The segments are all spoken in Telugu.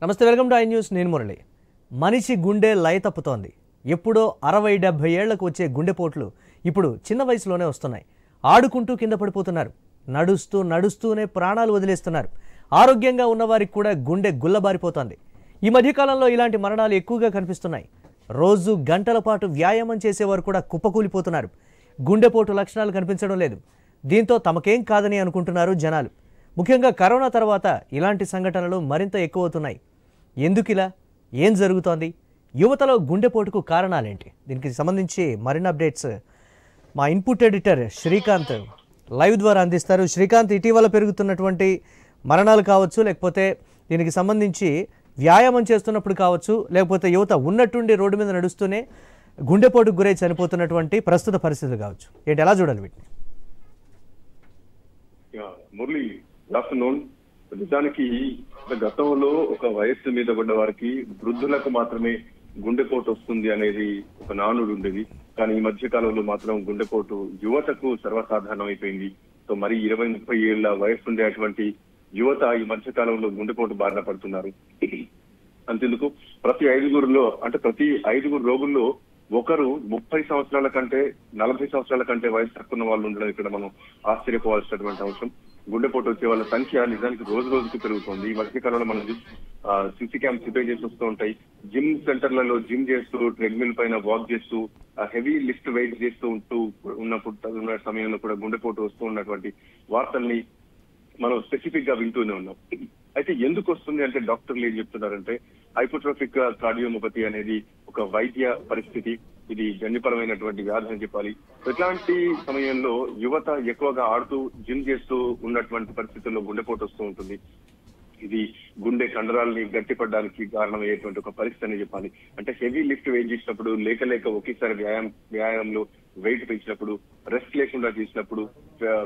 నమస్తే, వెల్కమ్ టు ఐ న్యూస్. నేను మురళి. మనిషి గుండె లయ తప్పుతోంది. ఎప్పుడో 60-70 ఏళ్లకు వచ్చే గుండెపోట్లు ఇప్పుడు చిన్న వయసులోనే వస్తున్నాయి. ఆడుకుంటూ కింద పడిపోతున్నారు. నడుస్తూనే ప్రాణాలు వదిలేస్తున్నారు. ఆరోగ్యంగా ఉన్నవారికి కూడా గుండె గుల్లబారిపోతోంది. ఈ మధ్యకాలంలో ఇలాంటి మరణాలు ఎక్కువగా కనిపిస్తున్నాయి. రోజు గంటల పాటు వ్యాయామం చేసేవారు కూడా కుప్పకూలిపోతున్నారు. గుండెపోటు లక్షణాలు కనిపించడం లేదు. దీంతో తమకేం కాదని అనుకుంటున్నారు జనాలు. ముఖ్యంగా కరోనా తర్వాత ఇలాంటి సంఘటనలు మరింత ఎక్కువవుతున్నాయి. ఎందుకిలా? ఏం జరుగుతోంది? యువతలో గుండెపోటుకు కారణాలేంటి? దీనికి సంబంధించి మరిన్ని అప్డేట్స్ మా ఇన్పుట్ ఎడిటర్ శ్రీకాంత్ లైవ్ ద్వారా అందిస్తారు. శ్రీకాంత్, ఇటీవల పెరుగుతున్నటువంటి మరణాలు కావచ్చు, లేకపోతే దీనికి సంబంధించి వ్యాయామం చేస్తున్నప్పుడు కావచ్చు, లేకపోతే యువత ఉన్నట్టుండి రోడ్డు మీద నడుస్తూనే గుండెపోటుకు గురై చనిపోతున్నటువంటి ప్రస్తుత పరిస్థితులు కావచ్చు, ఏంటి, ఎలా చూడాలి వీటిని? Murali, good afternoon. నిజానికి గతంలో ఒక వయస్సు మీద పడ్డ వారికి, వృద్ధులకు మాత్రమే గుండెపోటు వస్తుంది అనేది ఒక నానుడు ఉండేది. కానీ ఈ మధ్య కాలంలో మాత్రం గుండెపోటు యువతకు సర్వసాధారణం అయిపోయింది. సో మరి 20-30 ఏళ్ల వయస్సు ఉండే అటువంటి యువత ఈ మధ్య కాలంలో గుండెపోటు బారిన పడుతున్నారు. అంతెందుకు, ప్రతి 5 రోగుల్లో ఒకరు 30 సంవత్సరాల కంటే 40 సంవత్సరాల కంటే వయసు తక్కువ వాళ్ళు ఉండడం ఇక్కడ మనం ఆశ్చర్యపోవాల్సినటువంటి అవసరం. గుండెపోటు వచ్చే వాళ్ళ సంఖ్య నిజానికి రోజు రోజుకు పెరుగుతోంది. ఈ మధ్యకాలంలో మనం సిసి క్యాంప్ ప్రిపేర్ చేసి వస్తూ ఉంటాయి. జిమ్ సెంటర్లలో జిమ్ చేస్తూ, ట్రెడ్మిల్ పైన వాక్ చేస్తూ, హెవీ లిఫ్ట్ వెయిట్ చేస్తూ ఉన్న సమయంలో కూడా గుండెపోటు వస్తూ ఉన్నటువంటి వార్తల్ని మనం స్పెసిఫిక్ గా వింటూనే ఉన్నాం. అయితే ఎందుకు వస్తుంది అంటే డాక్టర్లు ఏం చెప్తున్నారంటే హైపోట్రోఫిక్ కార్డియోమోపతి అనేది ఒక వైద్య పరిస్థితి. ఇది జన్యుపరమైనటువంటి వ్యాధి అని చెప్పాలి. ఇట్లాంటి సమయంలో యువత ఎక్కువగా ఆడుతూ జిమ్ చేస్తూ ఉన్నటువంటి పరిస్థితుల్లో గుండెపోటు వస్తూ ఉంటుంది. ఇది గుండె కండరాలని గట్టిపడడానికి కారణమయ్యేటువంటి ఒక పరిస్థితి అని చెప్పాలి. అంటే హెవీ లిఫ్ట్ వెయిట్ చేసినప్పుడు, లేక ఒకేసారి వ్యాయామంలో వెయిట్ పెంచినప్పుడు, రెస్ట్ లేకుండా చేసినప్పుడు,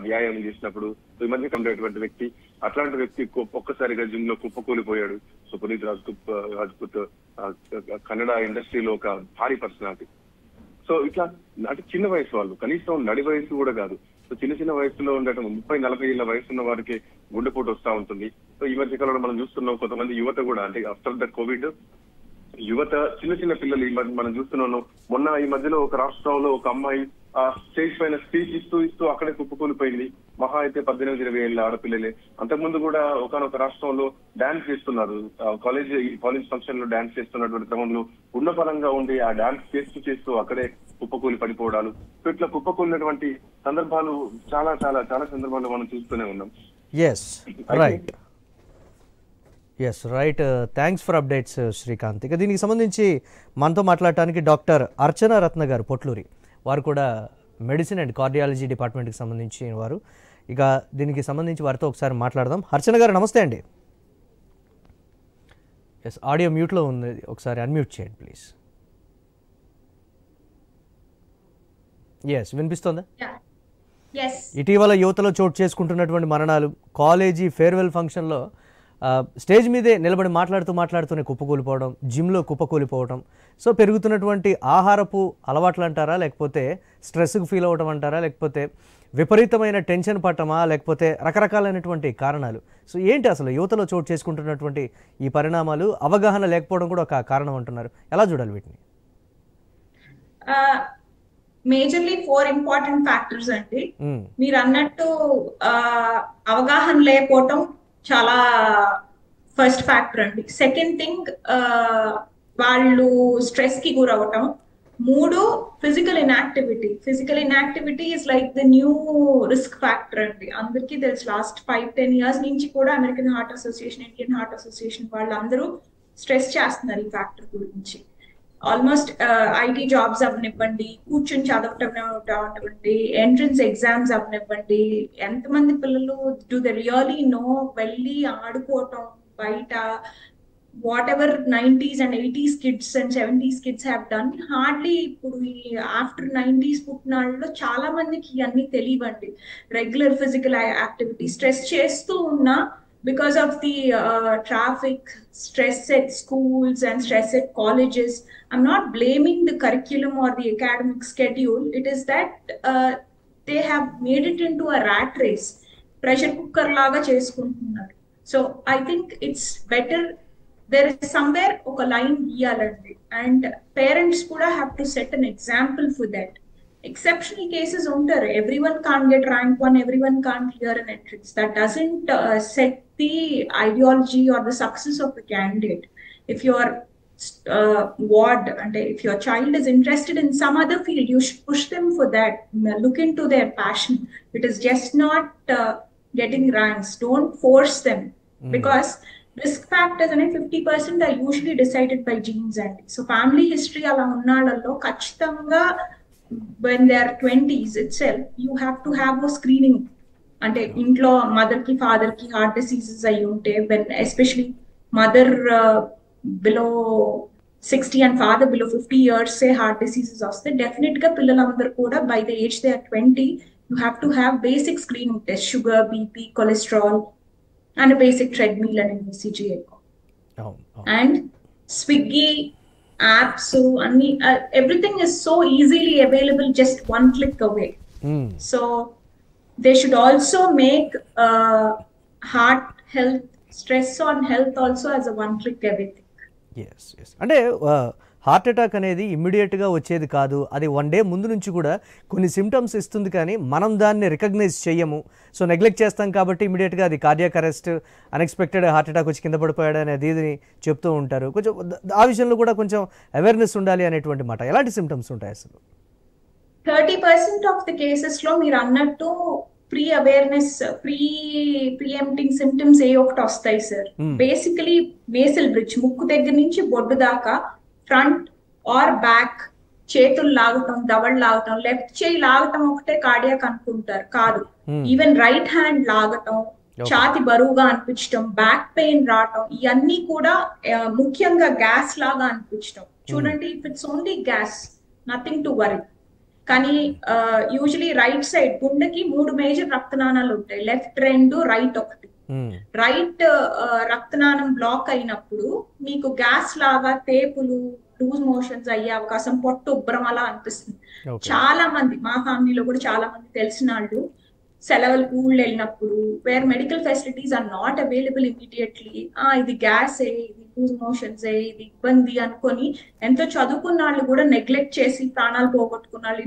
వ్యాయామం చేసినప్పుడు, ఈ మధ్య ఉండేటువంటి వ్యక్తి, అట్లాంటి వ్యక్తి ఒక్కసారిగా జిమ్ లో కుప్పకూలిపోయాడు. సో పునీత్ రాజ్పుత్ కన్నడ ఇండస్ట్రీలో ఒక భారీ పర్సనాలిటీ. సో ఇట్లా అంటే చిన్న వయసు వాళ్ళు, కనీసం నడి వయసు కూడా కాదు, సో చిన్న వయసులో ఉండటం 30-40 ఏళ్ల వయసు ఉన్న వారికి గుండెపోటు వస్తూ ఉంటుంది. సో ఈ మధ్య కాలంలో మనం చూస్తున్నాం, కొంతమంది యువత కూడా, అంటే ఆఫ్టర్ ద కోవిడ్ యువత, చిన్న పిల్లలు ఈ మధ్య మనం చూస్తున్నాం. మొన్న ఈ మధ్యలో ఒక రాష్ట్రంలో ఒక అమ్మాయి ఆ స్టేజ్ పైన స్పీచ్ ఇస్తూ అక్కడే కుప్పకూలిపోయింది. మహా అయితే 18-20 ఏళ్ల ఆడపిల్లలే. అంతకుముందు కూడా ఒకనొక రాష్ట్రంలో డాన్స్ చేస్తున్నారు. కాలేజ్ ఫంక్షన్ లో డాన్స్ చేస్తున్నటువంటి క్రమంలో ఉన్నపరంగా ఉండి ఆ డాన్స్ చేస్తూ అక్కడే కుప్పకూలి పడిపోవడాలు, ఇట్లా కుప్పకూలినటువంటి సందర్భాలు చాలా సందర్భాల్లో మనం చూస్తూనే ఉన్నాం. Right. Thanks for updates Srikanth. ఇక దీనికి సంబంధించి మనతో మాట్లాడటానికి డాక్టర్ అర్చన రత్న గారు పొట్లూరి, వారు కూడా మెడిసిన్ అండ్ కార్డియాలజీ డిపార్ట్మెంట్కి సంబంధించిన వారు. ఇక దీనికి సంబంధించి వారితో ఒకసారి మాట్లాడదాం. అర్చన గారు, నమస్తే అండి. ఆడియో మ్యూట్లో ఉంది, ఒకసారి అన్మ్యూట్ చేయండి ప్లీజ్. వినిపిస్తోందా? ఇటీవల యువతలో చోటు చేసుకుంటున్నటువంటి మరణాలు, కాలేజీ ఫేర్వెల్ ఫంక్షన్లో స్టేజ్ మీదే నిలబడి మాట్లాడుతూనే కుప్పకూలిపోవడం, జిమ్లో కుప్పకూలిపోవడం, సో పెరుగుతున్నటువంటి ఆహారపు అలవాట్లు అంటారా, లేకపోతే స్ట్రెస్కి ఫీల్ అవ్వడం అంటారా, లేకపోతే విపరీతమైన టెన్షన్ పట్టమా, లేకపోతే రకరకాలైనటువంటి కారణాలు. సో ఏంటి అసలు యువతలో చోటు చేసుకుంటున్నటువంటి ఈ పరిణామాలు? అవగాహన లేకపోవడం కూడా ఒక కారణం అంటున్నారు. ఎలా చూడాలి వీటిని? మేజర్లీ 4 ఇంపార్టెంట్ ఫ్యాక్టర్స్ అండి. మీరు అన్నట్టు అవగాహన లేకపోవటం చాలా ఫస్ట్ ఫ్యాక్టర్ అండి. సెకండ్ థింగ్, వాళ్ళు స్ట్రెస్ కి గురవటం. 3, physical inactivity is like the new risk factor అండి. అందరికీ తెలుసు, లాస్ట్ 5-10 years నుంచి కూడా American heart association, Indian heart association వాళ్ళందరూ స్ట్రెస్ చేస్తున్నారు ఈ ఫ్యాక్టర్ గురించి. ఆల్మోస్ట్ ఐటీ జాబ్స్ అవనివ్వండి, కూర్చొని చదవటం అవనివ్వండి, ఎంట్రన్స్ ఎగ్జామ్స్ అవనివ్వండి, ఎంతమంది పిల్లలు డూ దే రియలీ నో వెళ్ళి ఆడుకోవటం బయట, what ever 90s and 80s kids and 70s kids have done, hardly ఇప్పుడు ఈ ఆఫ్టర్ 90s పుట్టిన వాళ్ళలో చాలా మందికి ఇవన్నీ తెలియవండి. రెగ్యులర్ ఫిజికల్ యాక్టివిటీ స్ట్రెస్ చేస్తూ ఉన్నా, because of the traffic, stress at schools and stress at colleges. I'm not blaming the curriculum or the academic schedule. It is that they have made it into a rat race. Pressure cooker laga cheskuntunnaru. So I think it's better there is somewhere oka line giyalandi, and parents kuda have to set an example for that. Exceptional cases ఉంటారు, everyone can't get rank 1, everyone can't clear an entrance. That doesn't set the ideology or the success of the candidate. If your ward and if your child is interested in some other field, you should push them for that. Look into their passion. It is just not getting ranks. Don't force them, because risk factors and 50% are usually decided by genes. And so family history ala unnallo kachitanga when they are 20s itself, you have to have a screening. Ante intlo mother ki father ki heart diseases ayi unte, when especially mother below 60 and father below 50 years say heart diseases vaste, definitely ga pillalandaru kuda by the age they are 20, you have to have basic screening test, sugar, bp, cholesterol, and a basic treadmill and an ECG echo. And Swiggy apps, so everything is so easily available, just one click away. So they should also make heart health, stress on health also as a one click everything. ఎస్ ఎస్ అంటే హార్ట్ అటాక్ అనేది ఇమ్మీడియట్గా వచ్చేది కాదు, అది 1 డే ముందు నుంచి కూడా కొన్ని సిమ్టమ్స్ ఇస్తుంది, కానీ మనం దాన్ని రికగ్నైజ్ చేయము. సో నెగ్లెక్ట్ చేస్తాం కాబట్టి ఇమీడియట్గా అది cardiac arrest, unexpected heart attack వచ్చి కింద పడిపోయాడు అనేది ఇది చెప్తూ ఉంటారు. కొంచెం ఆ విషయంలో కూడా కొంచెం అవేర్నెస్ ఉండాలి అనేటువంటి మాట. ఎలాంటి సిమ్టమ్స్ ఉంటాయి అసలు? 30% ఆఫ్ ద కేసెస్ లో మీరు అన్నట్టు ప్రీ అవేర్నెస్, ప్రీఎంప్టింగ్ సిమ్టమ్స్ ఏ ఒకటి వస్తాయి సార్. బేసికలీ నేసల్ బ్రిడ్జ్, ముక్కు దగ్గర నుంచి బొడ్డు దాకా, ఫ్రంట్ ఆర్ బ్యాక్, చేతులు లాగటం, దవడ లాగటం, లెఫ్ట్ చేయి లాగటం ఒకటే కార్డియాక్ అనుకుంటారు, కాదు. ఈవెన్ రైట్ హ్యాండ్ లాగటం, ఛాతి బరువుగా అనిపించడం, బ్యాక్ పెయిన్ రావటం, ఇవన్నీ కూడా ముఖ్యంగా గ్యాస్ లాగా అనిపించడం. చూడండి, if it's only gas, nothing to worry. కానీ యూజువలీ రైట్ సైడ్ గుండెకి 3 మేజర్ రక్తనాళాలు ఉంటాయి, లెఫ్ట్ 2, రైట్ 1. రైట్ రక్తనాళం బ్లాక్ అయినప్పుడు మీకు గ్యాస్ లాగా తేపులు, లూజ్ మోషన్స్ అయ్యే అవకాశం, పొట్టు ఉబ్బరం అలా అనిపిస్తుంది. చాలా మంది మా ఫ్యామిలీలో కూడా చాలా మంది తెలిసిన వాళ్ళు సెలవులకు ఊళ్ళు వెళ్ళినప్పుడు, where medical facilities are not available immediately, ఇది గ్యాస్ ఇది లూజ్ మోషన్స్ ఇది ఇబ్బంది అనుకొని ఎంతో చదువుకున్న వాళ్ళు కూడా నెగ్లెక్ట్ చేసి ప్రాణాలు పోగొట్టుకున్న వాళ్ళు,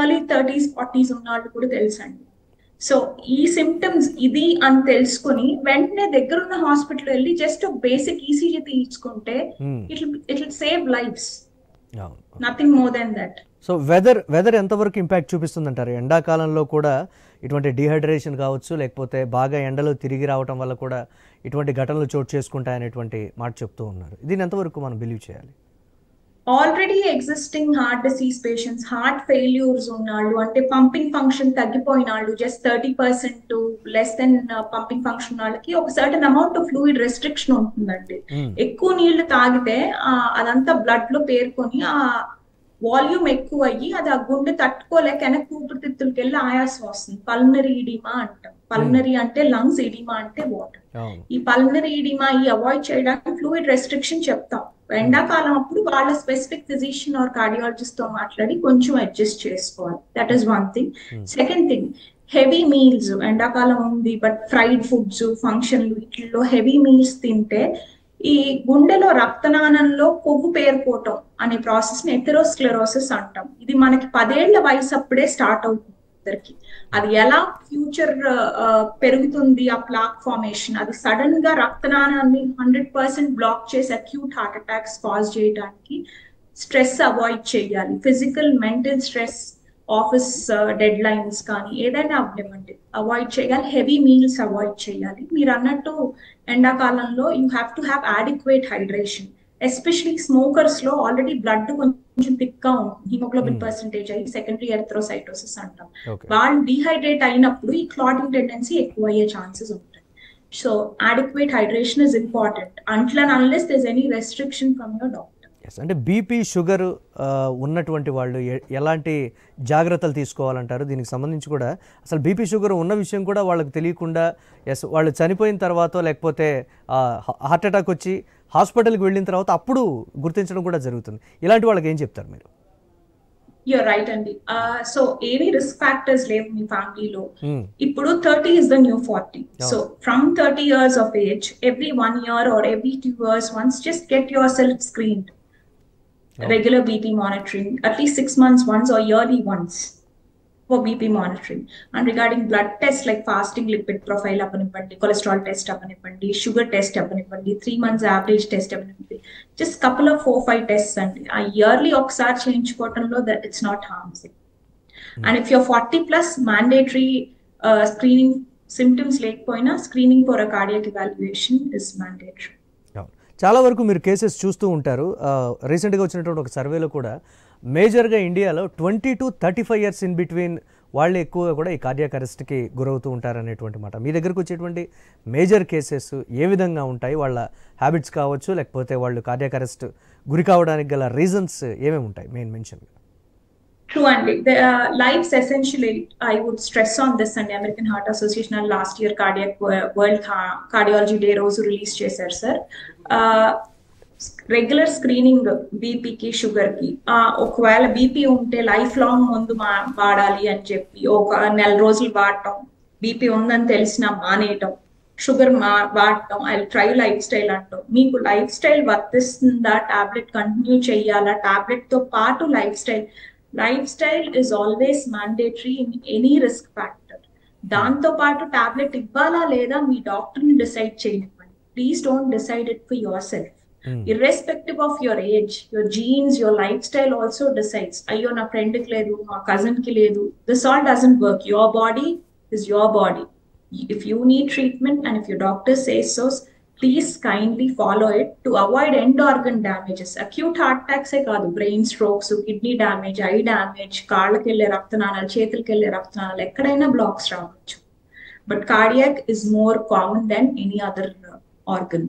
ఎర్లీ 30s 40s ఉన్న వాళ్ళు కూడా తెలుసండి. సో ఈ సిమ్టమ్స్ ఇది అని తెలుసుకుని వెంటనే దగ్గరున్న హాస్పిటల్ వెళ్ళి జస్ట్ బేసిక్ ఈసీజీ తీయించుకుంటే it will save lives, nothing more than that. So weather ఎంతవరకు ఇంపాక్ట్ చూపిస్తుంది అంటారు? ఎండాకాలంలో కూడా ఇటువంటి డీహైడ్రేషన్ కావచ్చు, లేకపోతే బాగా ఎండలో తిరిగి రావటం వల్ల కూడా ఇటువంటి ఘటనలు చోటు చేసుకుంటాయనేటువంటి మాట చెప్తూ ఉన్నారు. దీన్ని ఎంతవరకు మనం బిలీవ్ చేయాలి? Already existing heart disease patients, heart failures ఉన్నాళ్ళు, అంటే పంపింగ్ ఫంక్షన్ తగ్గిపోయిన వాళ్ళు, just 30% less than pumping function వాళ్ళకి ఒక certain amount of fluid restriction ఉంటుందండి. ఎక్కువ నీళ్లు తాగితే అదంతా బ్లడ్ లో పేర్కొని ఆ వాల్యూమ్ ఎక్కువ అయ్యి అది ఆ గుండె తట్టుకోలేక వెనక్కి ఊపిరితిత్తులకి వెళ్ళి ఆయాసం వస్తుంది. పల్మనరీ ఈడిమా అంటాం. పల్మనరీ అంటే లంగ్స్, ఈడిమా అంటే వాటర్. ఈ పల్మనరీ ఈడిమా అవాయిడ్ చేయడానికి ఫ్లూయిడ్ రెస్ట్రిక్షన్ చెప్తాం. ఎండాకాలం అప్పుడు వాళ్ళ స్పెసిఫిక్ ఫిజిషియన్ ఆర్ కార్డియాలజిస్ట్ తో మాట్లాడి కొంచెం అడ్జస్ట్ చేసుకోవాలి. That is one thing. Second thing, heavy meals, ఎండాకాలం ఉంది బట్ ఫ్రైడ్ ఫుడ్స్, ఫంక్షన్లు, వీటిల్లో హెవీ మీల్స్ తింటే ఈ గుండెలో రక్తనాళంలో కొవ్వు పేరుకోవటం అనే ప్రాసెస్ ని ఎథెరోస్క్లెరోసిస్ అంటాం. ఇది మనకి 10 ఏళ్ల వయసు అప్పుడే స్టార్ట్ అవుతుంది అందరికి. అది ఎలా ఫ్యూచర్ పెరుగుతుంది ఆ ప్లాక్ ఫార్మేషన్, అది సడన్ గా రక్తనాళాన్ని 100% బ్లాక్ చేసి అక్యూట్ హార్ట్ అటాక్స్ కాజ్ చేయడానికి స్ట్రెస్ అవాయిడ్ చేయాలి. Physical, mental stress, office dead lines కానీ ఏదైనా అవ్వలేమండి అవాయిడ్ చేయాలి. హెవీ మీల్స్ అవాయిడ్ చేయాలి. మీరు అన్నట్టు ఎండాకాలంలో you have to have adequate hydration. Especially smokers లో ఆల్రెడీ బ్లడ్ కొంచెం థిక్ గా ఉంటుంది, హిమోగ్లోబిన్ పర్సెంటేజ్ అయ్యి సెకండరీ ఎరిథ్రోసైటోసిస్ అంటాం. వాళ్ళు డీహైడ్రేట్ అయినప్పుడు ఈ క్లాటింగ్ టెండెన్సీ ఎక్కువ అయ్యే ఛాన్సెస్ ఉంటాయి. So adequate hydration is important until and unless there is any restriction from your doctor. అంటే బీపీ, షుగర్ ఉన్నటువంటి వాళ్ళు ఎలాంటి జాగ్రత్తలు తీసుకోవాలంటారు? దీనికి సంబంధించి కూడా అసలు బీపీ, షుగర్ ఉన్న విషయం కూడా వాళ్ళకి తెలియకుండా వాళ్ళు చనిపోయిన తర్వాత లేకపోతే హార్ట్ అటాక్ వచ్చి హాస్పిటల్కి వెళ్ళిన తర్వాత అప్పుడు గుర్తించడం కూడా జరుగుతుంది. ఇలాంటి వాళ్ళకి ఏం చెప్తారు మీరు? యూర్ రైట్ అండి. సో ఏవి రిస్క్ ఫ్యాక్టర్స్ లేవు మీ ఫ్యామిలీలో. ఇప్పుడు 30 is the new 40. So from 30 years of age, every 1 year or every 2 years once, just get yourself screened. Regular BP monitoring, at least 6 months once or yearly once for BP monitoring. And regarding blood tests like fasting lipid profile appanipandi, cholesterol test appanipandi, sugar test appanipandi, 3 months average test appanipandi, just couple of 4-5 tests andi a yearly okkasari cheyinchukovatanlo that it's not harmful. And if you're 40 plus, mandatory screening, symptoms lekpoina screening for a cardiac evaluation is mandatory. చాలా వరకు మీరు కేసెస్ చూస్తూ ఉంటారు. రీసెంట్గా వచ్చినటువంటి ఒక సర్వేలో కూడా మేజర్గా ఇండియాలో 20 to 35 years ఇన్ బిట్వీన్ వాళ్ళు ఎక్కువగా కూడా ఈ కార్డియాక్ అరెస్ట్కి గురవుతూ ఉంటారనేటువంటి మాట. మీ దగ్గరకు వచ్చేటువంటి మేజర్ కేసెస్ ఏ విధంగా ఉంటాయి? వాళ్ళ హ్యాబిట్స్ కావచ్చు, లేకపోతే వాళ్ళు కార్డియాక్ అరెస్ట్ గురి కావడానికి గల రీజన్స్ ఏమేమి ఉంటాయి main mention? True, and the lives essentially, I would stress on this, and American Heart Association last year Cardiac World Cardiology Day రోజు రిలీజ్ చేశారు సార్. రెగ్యులర్ స్క్రీనింగ్ బీపీకి, షుగర్కి. ఒకవేళ బీపీ ఉంటే లైఫ్ లాంగ్ ముందు వాడాలి అని చెప్పి ఒక 4 రోజులు వాడటం, బీపీ ఉందని తెలిసినా మానేయటం, షుగర్ వాడటం, ఐ ట్రై లైఫ్ స్టైల్ అంటాం. మీకు లైఫ్ స్టైల్ వర్తిస్తుందా, టాబ్లెట్ కంటిన్యూ చేయాలా, టాబ్లెట్ తో పాటు life style. Life style is always mandatory in any risk factor. దాంతో పాటు టాబ్లెట్ ఇవ్వాలా లేదా మీ డాక్టర్ ని డిసైడ్ చేయనివ్వండి. Please don't decide it for your self. Irrespective of your age, your genes, your lifestyle also decides. Ayyo na friend ki ledu, ma cousin ki ledu. This all doesn't work. Your body is your body. If you need treatment and if your doctor says so, please kindly follow it to avoid end organ damages. Acute heart attacks e kaadu, brain strokes, kidney damage, eye damage, kaallaki elle raktanaalalu, chetilki elle raktanaalalu, ekkadaina blocks raavochu. But cardiac is more common than any other organ.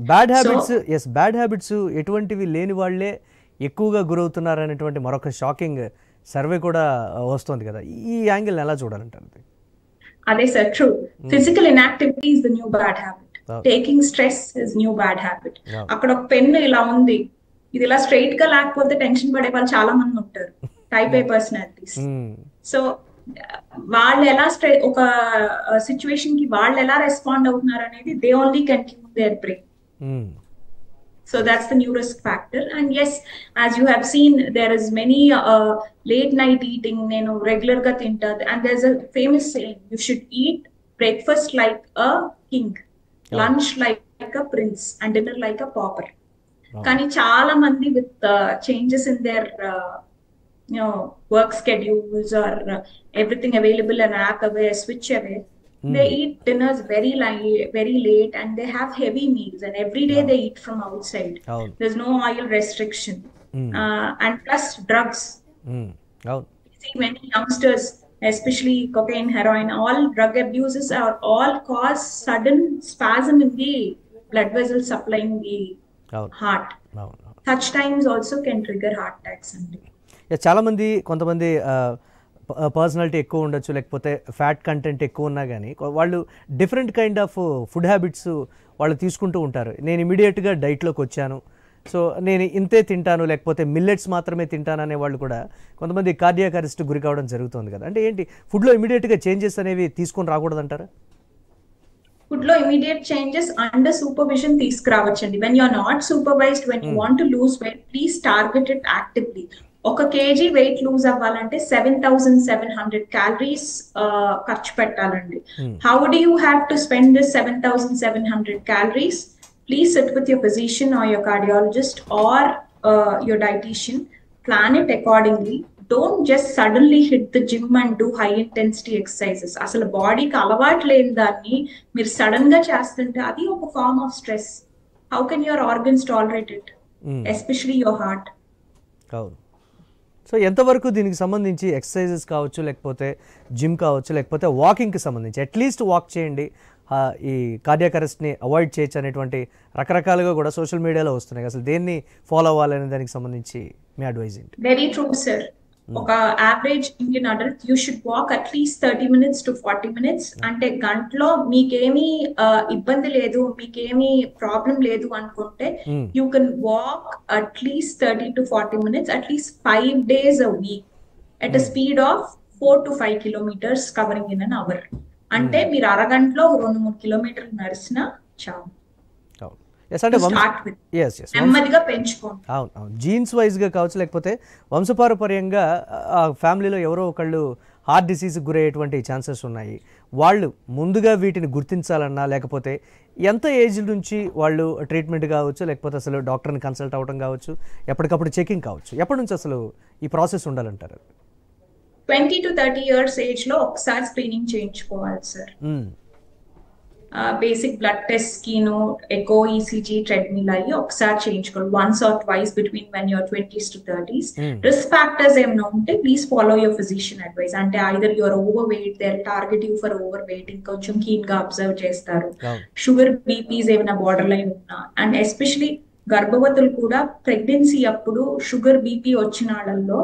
Bad habits ఎటువంటివి లేని వాళ్ళే ఎక్కువగా గురవుతున్నారు అనేటువంటి మరొక షాకింగ్ సర్వే కూడా వస్తుంది కదా. ఈ యాంగిల్ ఎలా చూడాలంటారు? అదే sir, true. Physical inactivity is the new bad habit. Taking stress is new bad habit. అక్కడ ఒక పెన్ ఇలా ఉంది, ఇది ఇలా స్ట్రైట్ గా లేకపోతే టెన్షన్ పడే వాళ్ళు చాలా మంది ఉంటారు, టైప్ ఏ పర్సనాలిటీస్. సో వాళ్ళు ఎలా ఒక సిచ్యువేషన్ కి వాళ్ళు ఎలా రెస్పాండ్ అవుతున్నారు అనేది they only can tune there brain. So that's the new risk factor. And yes, as you have seen, there is many late night eating, regular ga tinta, and there's a famous saying, you should eat breakfast like a king, lunch like a prince, and dinner like a pauper. Kani chaala mandi with changes in their work schedules or everything available an app away, switch away, they eat dinners very late, and they have heavy meals, and every day they eat from outside. There's no oil restriction, and plus drugs. See, many youngsters, especially cocaine, heroin, all drug abuses are all cause sudden spasm in the blood vessels supplying the heart. Such times also can trigger heart attacks. చాలా మంది, కొంతమంది పర్సనాలిటీ ఎక్కువ ఉండొచ్చు, లేకపోతే ఫ్యాట్ కంటెంట్ ఎక్కువ ఉన్నా కానీ వాళ్ళు different kind of food habits వాళ్ళు తీసుకుంటూ ఉంటారు. నేను ఇమీడియట్గా డైట్లోకి వచ్చాను, సో నేను ఇంతే తింటాను, లేకపోతే మిల్లెట్స్ మాత్రమే తింటాను అనే వాళ్ళు కూడా కొంతమంది కార్డియాక్ అరెస్ట్ గురి కావడం జరుగుతుంది కదా. అంటే ఏంటి, ఫుడ్లో ఇమీడియట్గా చేంజెస్ అనేవి తీసుకొని రాకూడదు అంటారా? ఫుడ్ లో ఇమీడియట్ చేంజెస్ అండర్ సూపర్విజన్ తీసుకురావచ్చండి. When you are not supervised, when you want to lose weight, please target it actively. 1 kg weight lose అవ్వాలంటే 7,700 calories ఖర్చు పెట్టాలండి. How do you have to spend this 7,700 calories? Please sit with your physician or your cardiologist or your dietitian. Plan it accordingly. Don't just suddenly hit the gym and do high intensity exercises. అసలు బాడీకి అలవాటు లేని దాన్ని మీరు సడన్ గా చేస్తుంటే అది ఒక form of stress. How can your organs tolerate it? Especially your heart. So ఎంతవరకు దీనికి సంబంధించి ఎక్సర్సైజెస్ కావచ్చు, లేకపోతే జిమ్ కావచ్చు, లేకపోతే వాకింగ్కి సంబంధించి అట్లీస్ట్ వాక్ చేయండి, ఈ కార్డియాక్ అరెస్ట్ని అవాయిడ్ చేయొచ్చు అనేటువంటి రకరకాలుగా కూడా సోషల్ మీడియాలో వస్తున్నాయి. అసలు దేన్ని ఫాలో అవ్వాలనే దానికి సంబంధించి మీ అడ్వైజ్ ఏంటి? Very true sir. ఒక average Indian adult you should walk at least 30 minutes to 40 minutes. అంటే గంటలో మీకేమీ ఇబ్బంది లేదు, మీకేమీ ప్రాబ్లం లేదు అనుకుంటే you can walk at least 30 to 40 minutes at least 5 days a week. At a speed of 4 to 5 kilometers covering in an hour. అంటే మీరు అరగంటలో 2-3 కిలోమీటర్లు నడిచినా చాలు. అంటే నెమ్మదిగా పెంచుకోండి. అవును, జీన్స్ వైజ్గా కావచ్చు, లేకపోతే వంశపారపర్యంగా ఫ్యామిలీలో ఎవరో ఒకళ్ళు హార్ట్ డిసీజ్కి గురయ్యేటువంటి ఛాన్సెస్ ఉన్నాయి. వాళ్ళు ముందుగా వీటిని గుర్తించాలన్నా, లేకపోతే ఎంత ఏజ్ నుంచి వాళ్ళు ట్రీట్మెంట్ కావచ్చు, లేకపోతే అసలు డాక్టర్ని కన్సల్ట్ అవ్వడం కావచ్చు, ఎప్పటికప్పుడు చెకింగ్ కావచ్చు, ఎప్పటి నుంచి అసలు ఈ ప్రాసెస్ ఉండాలంటారు? 20 to 30 years ఏజ్ లో ఒకసారి స్క్రీనింగ్ చేయించుకోవాలి సార్. బేసిక్ బ్లడ్ టెస్ట్ కిను ఎకో, ఈసీజీ, ట్రెడ్మిల్ అయ్యి ఒకసారి చేయించుకోవాలి. Once or twice between when your 20s to 30s. Risk factors ఏమైనా ఉంటే please follow your physician advice. అంటే either you're overweight, they target you for overweight, ఇంకొంచెం కీన్ గా అబ్జర్వ్ చేస్తారు. షుగర్, బీపీస్ ఏమైనా బార్డర్ లైన్ ఉన్నా, అండ్ ఎస్పెషలీ గర్భవతులు కూడా ప్రెగ్నెన్సీ అప్పుడు షుగర్, బీపీ వచ్చిన వాళ్ళల్లో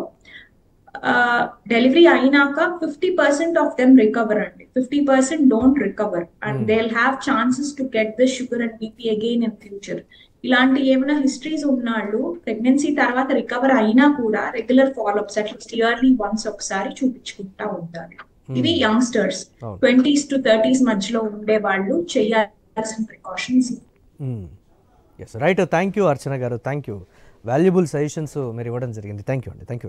డెలివరీ అయినాక 50% ఆఫ్ దెమ్ రికవర్ అండి, 50% don't recover, and they will have chances to get the sugar and BP again in future. ఇలాంటి ఏమైనా హిస్టరీస్ ఉన్నాళ్ళు ప్రెగ్నెన్సీ తర్వాత రికవర్ అయినా కూడా regular follow-ups at least yearly once ఒకసారి చూపించుకుంటా ఉంటారు. ఇవి యంగ్స్టర్స్ 20s to 30s మధ్యలో ఉండే వాళ్ళు చేయాల్సిన ప్రికాషన్స్. రైట్, థ్యాంక్ యూ అర్చన గారు, థ్యాంక్ యూ. వాల్యుబుల్ సజెషన్స్ మీరు ఇవ్వడం జరిగింది. థ్యాంక్ యూ అండి. Thank you.